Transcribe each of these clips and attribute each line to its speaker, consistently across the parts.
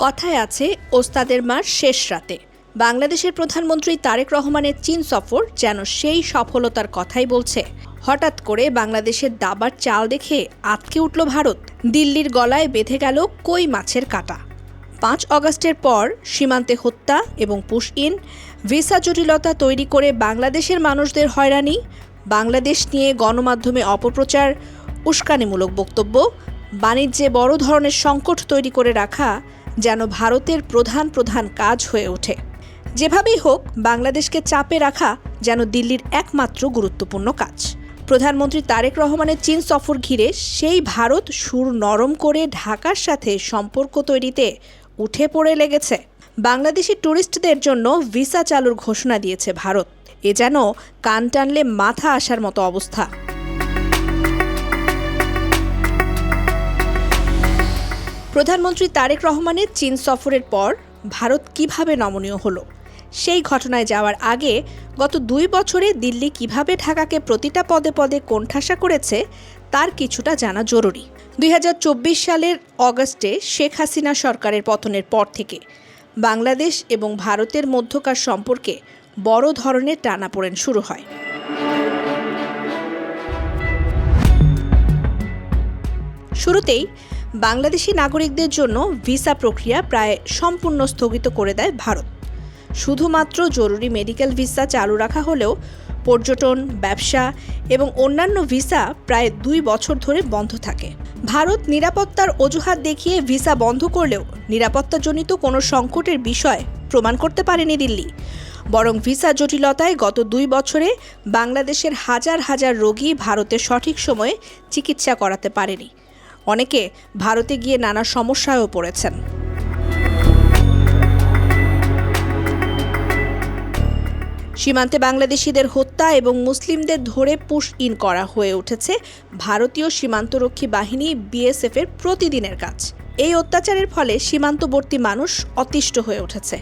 Speaker 1: কথায় আছে ওস্তাদের মার শেষ রাতে। বাংলাদেশের প্রধানমন্ত্রী তারেক রহমানের চীন সফর যেন সেই সফলতার কথাই বলছে। হঠাৎ করে বাংলাদেশের দাবার চাল দেখে আঁতকে উঠল ভারত। দিল্লির গলায় বেঁধে গেল কই মাছের কাঁটা। ৫ অগাস্টের পর সীমান্তে হত্যা এবং পুশ ইন, ভিসা জটিলতা তৈরি করে বাংলাদেশের মানুষদের হয়রানি, বাংলাদেশ নিয়ে গণমাধ্যমে অপপ্রচার, উস্কানিমূলক বক্তব্য, বাণিজ্যে বড় ধরনের সংকট তৈরি করে রাখা যেন ভারতের প্রধান কাজ হয়ে ওঠে। যেভাবেই হোক বাংলাদেশকে চাপে রাখা যেন দিল্লির একমাত্র গুরুত্বপূর্ণ কাজ। প্রধানমন্ত্রী তারেক রহমানের চীন সফর ঘিরে সেই ভারত সুর নরম করে ঢাকার সাথে সম্পর্ক তৈরিতে উঠে পড়ে লেগেছে। বাংলাদেশি ট্যুরিস্টদের জন্য ভিসা চালুর ঘোষণা দিয়েছে ভারত। এ যেন কান টানলে মাথা আসার মতো অবস্থা। প্রধানমন্ত্রী তারেক রহমানের চীন সফরের পর ভারত কিভাবে নমনীয় হলো, সেই ঘটনায় যাওয়ার আগে গত ২ বছরে দিল্লি কিভাবে ঢাকাকে প্রতিটা পদে পদে কোণঠাসা করেছে তার কিছুটা জানা জরুরি। ২০২৪ সালের অগাস্টে শেখ হাসিনা সরকারের পতনের পর থেকে বাংলাদেশ এবং ভারতের মধ্যকার সম্পর্কে বড় ধরনের টানাপোড়েন শুরু হয়। শুরুতেই বাংলাদেশি নাগরিকদের জন্য ভিসা প্রক্রিয়া প্রায় সম্পূর্ণ স্থগিত করে দেয় ভারত। শুধুমাত্র জরুরি মেডিকেল ভিসা চালু রাখা হলেও পর্যটন, ব্যবসা এবং অন্যান্য ভিসা প্রায় ২ বছর ধরে বন্ধ থাকে। ভারত নিরাপত্তার অজুহাত দেখিয়ে ভিসা বন্ধ করলেও নিরাপত্তাজনিত কোনো সংকটের বিষয় প্রমাণ করতে পারেনি দিল্লি। বরং ভিসা জটিলতায় গত ২ বছরে বাংলাদেশের হাজার হাজার রোগী ভারতে সঠিক সময়ে চিকিৎসা করাতে পারেনি। অনেকে ভারতে গিয়ে নানা সমস্যায়ও পড়েছেন। সীমান্তে বাংলাদেশিদের হত্যা এবং মুসলিমদের ধরে পুশ ইন করা হয়ে উঠেছে ভারতীয় সীমান্তরক্ষী বাহিনী বিএসএফের প্রতিদিনের কাজ। এই অত্যাচারের ফলে সীমান্তবর্তী মানুষ অতিষ্ঠ হয়ে উঠেছে।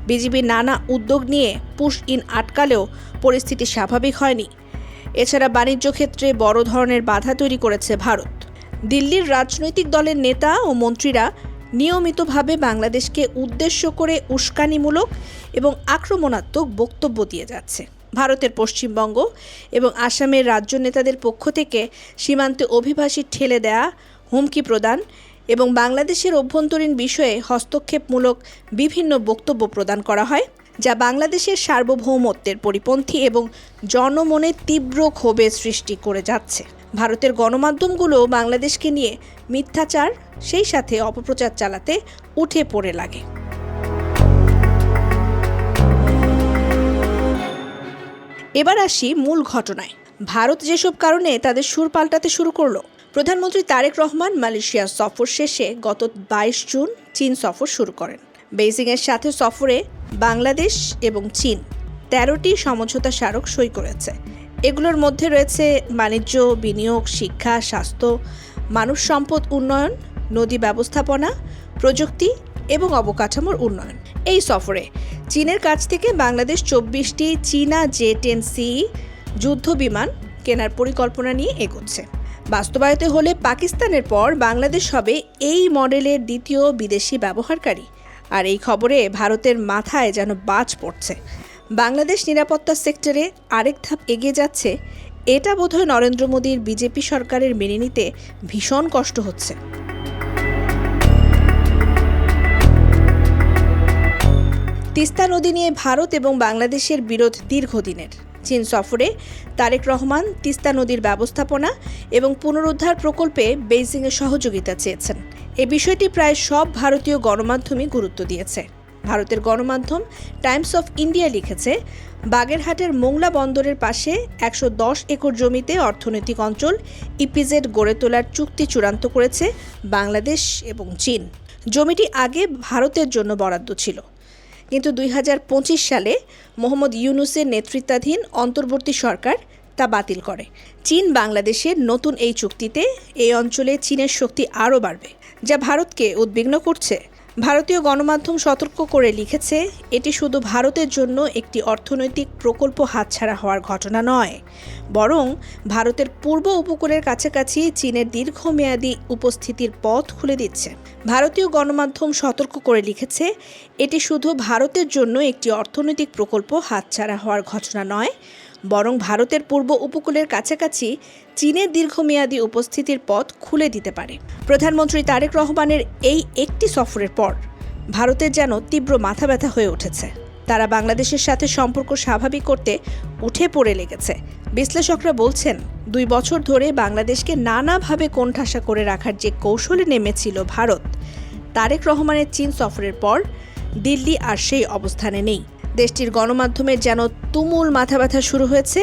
Speaker 1: বিজিবির নানা উদ্যোগ নিয়ে পুশ ইন আটকালেও পরিস্থিতি স্বাভাবিক হয়নি। এছাড়া বাণিজ্য ক্ষেত্রে বড় ধরনের বাধা তৈরি করেছে ভারত। দিল্লির রাজনৈতিক দলের নেতা ও মন্ত্রীরা নিয়মিতভাবে বাংলাদেশকে উদ্দেশ্য করে উস্কানিমূলক এবং আক্রমণাত্মক বক্তব্য দিয়ে যাচ্ছে। ভারতের পশ্চিমবঙ্গ এবং আসামের রাজ্য নেতাদের পক্ষ থেকে সীমান্তে অভিবাসী ঠেলে দেয়া, হুমকি প্রদান এবং বাংলাদেশের অভ্যন্তরীণ বিষয়ে হস্তক্ষেপমূলক বিভিন্ন বক্তব্য প্রদান করা হয়, যা বাংলাদেশের সার্বভৌমত্বের পরিপন্থী এবং জনমনে তীব্র ক্ষোভের সৃষ্টি করে যাচ্ছে। ভারতের গণমাধ্যমগুলো বাংলাদেশকে নিয়ে মিথ্যাচার, সেই সাথে অপপ্রচার চালাতে উঠে পড়ে লাগে। এবার আসি মূল ঘটনায়। ভারত যেসব কারণে তাদের সুর পাল্টাতে শুরু করলো। প্রধানমন্ত্রী তারেক রহমান মালয়েশিয়া সফর শেষে গত ২২ জুন চীন সফর শুরু করেন। বেইজিংয়ের সাথে সফরে বাংলাদেশ এবং চীন ১৩টি সমঝোতা স্মারক সই করেছে। এগুলোর মধ্যে রয়েছে বাণিজ্য, বিনিয়োগ, শিক্ষা, স্বাস্থ্য, মানব সম্পদ উন্নয়ন, নদী ব্যবস্থাপনা, প্রযুক্তি এবং অবকাঠামোর উন্নয়ন। এই সফরে চীনের কাছ থেকে বাংলাদেশ ২৪টি চীনা J-10C যুদ্ধ বিমান কেনার পরিকল্পনা নিয়ে এগোচ্ছে। বাস্তবায়িত হলে পাকিস্তানের পর বাংলাদেশ হবে এই মডেলের দ্বিতীয় বিদেশি ব্যবহারকারী। আর এই খবরে ভারতের মাথায় যেন বাজ পড়ছে। বাংলাদেশ নিরাপত্তা সেক্টরে আরেক ধাপ এগিয়ে যাচ্ছে, এটা বোধহয় নরেন্দ্র মোদীর বিজেপি সরকারের মেনে নিতে ভীষণ কষ্ট হচ্ছে। তিস্তা নদী নিয়ে ভারত এবং বাংলাদেশের বিরোধ দীর্ঘদিনের। চীন সফরে তারেক রহমান তিস্তা নদীর ব্যবস্থাপনা এবং পুনরুদ্ধার প্রকল্পে বেইজিংয়ের সহযোগিতা চেয়েছেন। এই বিষয়টি প্রায় সব ভারতীয় গণমাধ্যমই গুরুত্ব দিয়েছে। ভারতের গণমাধ্যম টাইমস অফ ইন্ডিয়া লিখেছে, বাগেরহাটের মোংলা বন্দরের পাশে ১১০ একর জমিতে অর্থনৈতিক অঞ্চল ইপিজেড গড়ে তোলার চুক্তি চূড়ান্ত করেছে বাংলাদেশ এবং চীন। জমিটি আগে ভারতের জন্য বরাদ্দ ছিল, কিন্তু ২০২৫ সালে মোহাম্মদ ইউনূসের নেতৃত্বাধীন অন্তর্বর্তী সরকার তা বাতিল করে। চীন বাংলাদেশের নতুন এই চুক্তিতে এই অঞ্চলে চীনের শক্তি আরও বাড়বে, যা ভারতকে উদ্বিগ্ন করছে। ভারতীয় গণমাধ্যম সতর্ক করে লিখেছে, এটি শুধু ভারতের জন্য একটি অর্থনৈতিক প্রকল্প হাতছাড়া হওয়ার ঘটনা নয়, বরং ভারতের পূর্ব উপকূলের কাছাকাছি চীনের দীর্ঘমেয়াদী উপস্থিতির পথ খুলে দিচ্ছে। ভারতীয় গণমাধ্যম সতর্ক করে লিখেছে, এটি শুধু ভারতের জন্য একটি অর্থনৈতিক প্রকল্প হাতছাড়া হওয়ার ঘটনা নয়, বরং ভারতের পূর্ব উপকূলের কাছাকাছি চীনের দীর্ঘমেয়াদী উপস্থিতির পথ খুলে দিতে পারে। প্রধানমন্ত্রী তারেক রহমানের এই একটি সফরের পর ভারতের যেন তীব্র মাথা ব্যথা হয়ে উঠেছে। তারা বাংলাদেশের সাথে সম্পর্ক স্বাভাবিক করতে উঠে পড়ে লেগেছে। বিশ্লেষকরা বলছেন, 2 বছর ধরে বাংলাদেশকে নানাভাবে কোণঠাসা করে রাখার যে কৌশলে নেমেছিল ভারত, তারেক রহমানের চীন সফরের পর দিল্লি আর সেই অবস্থানে নেই। দেশটির গণমাধ্যমের যেন তুমুল মাথা ব্যথা শুরু হয়েছে